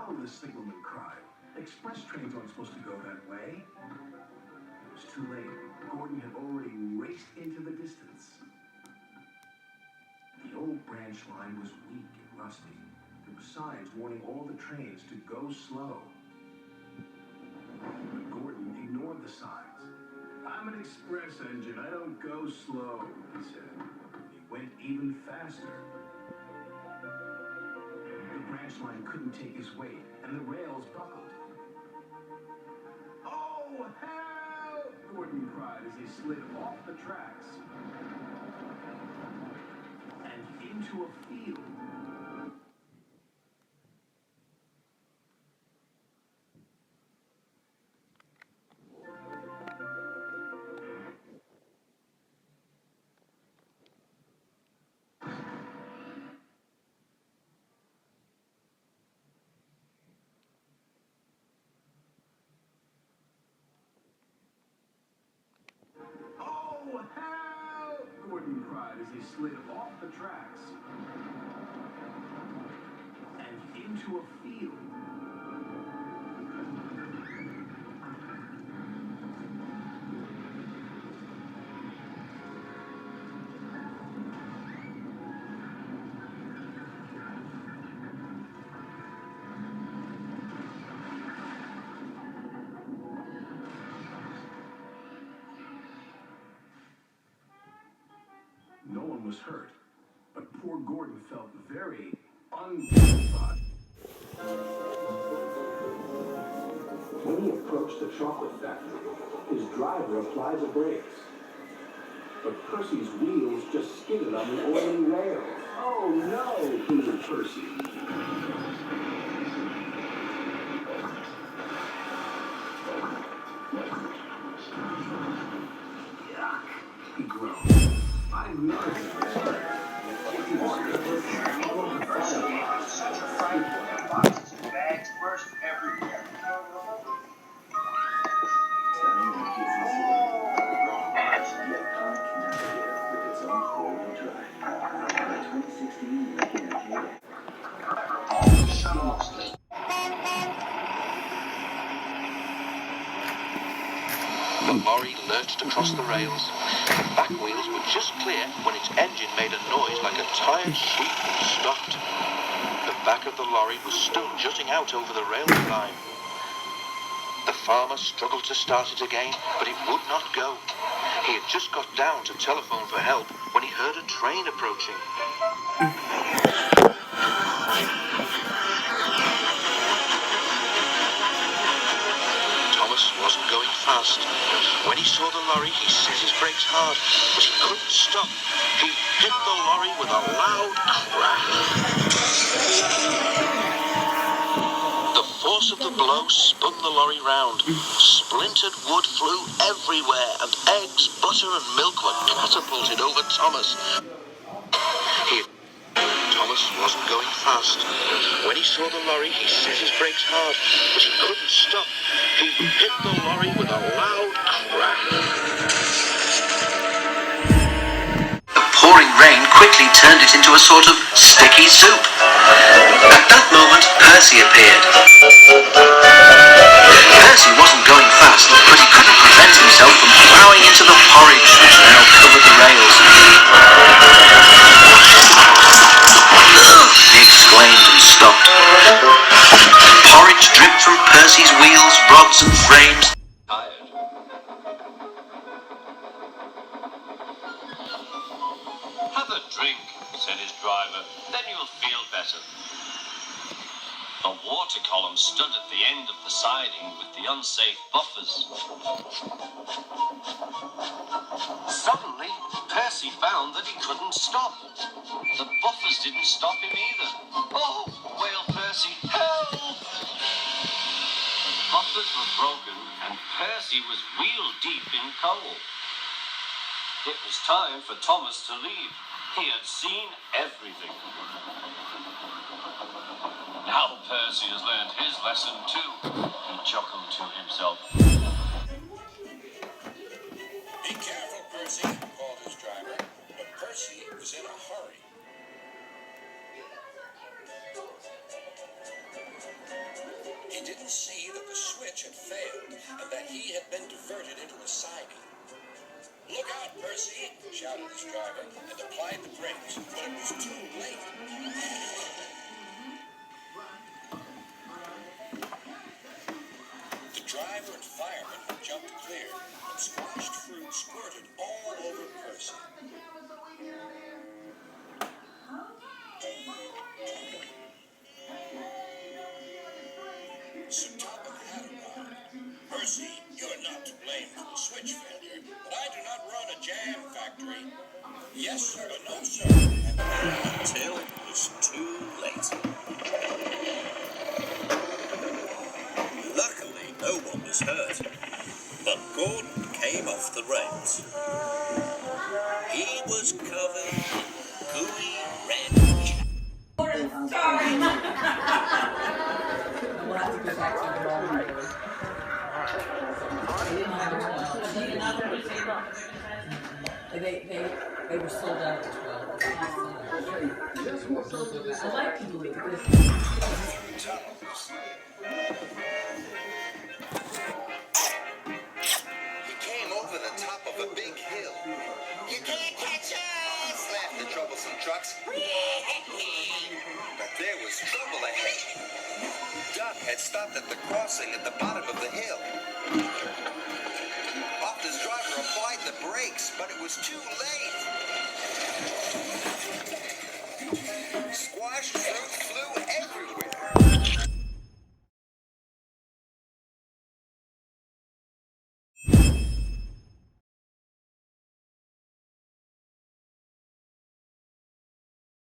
No, the signalman cried. Express trains aren't supposed to go that way. It was too late. Gordon had already raced into the distance. The old branch line was weak and rusty. There were signs warning all the trains to go slow. But Gordon ignored the signs. "I'm an express engine. I don't go slow," he said. He went even faster. The branch line couldn't take his weight, and the rails buckled. "Oh, help!" Gordon cried as he slid off the tracks and into a field. "Oh, help!" Gordon cried as he slid off the tracks and into a field. No one was hurt, but poor Gordon felt very undignified. When he approached the chocolate factory, his driver applied the brakes. But Percy's wheels just skidded on the oily rail. "Oh no!" hooted Percy. "Yuck!" he groaned. "I've never been hurt." He was all over the fire. Such a fright when the boxes and bags burst everywhere. The lorry lurched across the rails. The back wheels were just clear when its engine made a noise like a tired sheep and stopped. The back of the lorry was still jutting out over the railway line. The farmer struggled to start it again, but it would not go. He had just got down to telephone for help when he heard a train approaching. Thomas wasn't going fast. When he saw the lorry, he set his brakes hard, but he couldn't stop. He hit the lorry with a loud crack. The force of the blow spun the lorry round. Splintered wood flew everywhere, and eggs, butter, and milk were catapulted over Thomas. Thomas wasn't going fast. When he saw the lorry, he set his brakes hard, but he couldn't stop. He hit the lorry with a loud crack. The pouring rain quickly turned it into a sort of sticky soup. At that moment, Percy appeared. Percy wasn't going fast, but he couldn't prevent himself from plowing into the porridge which now covered the rails. He exclaimed and stopped. Porridge dripped from Percy's wheels, rods and frames. Tired. "Have a drink," said his driver, "then you'll feel better." A water column stood at the end of the siding with the unsafe buffers. Suddenly, Percy found that he couldn't stop. The buffers didn't stop him either. "Oh!" wailed Percy. "Help!" The buffers were broken and Percy was wheel-deep in coal. It was time for Thomas to leave. He had seen everything. "Now Percy has learned his lesson too," he chuckled to himself. "Be careful, Percy," called his driver, but Percy was in a hurry. see that the switch had failed and that he had been diverted into a siding. "Look out, Percy!" shouted his driver, and applied the brakes, but it was too late. The driver and fireman had jumped clear, and squashed fruit squirted all over Percy. So Topham had arrived. "Percy, you're not to blame for the switch failure, but I do not run a jam factory." "Yes, sir, but no, sir." Until it was too late. Luckily, no one was hurt, but Gordon came off the rails. He was covered in gooey red. We'll have to go back to the drawing board. They were sold out at 12. I like to do it because He came over the top of a big hill. "You can't catch us!" laughed the troublesome trucks. But there was trouble ahead. Duck had stopped at the crossing at the bottom of the hill. Hopper's driver applied the brakes, but it was too late. Squashed fruit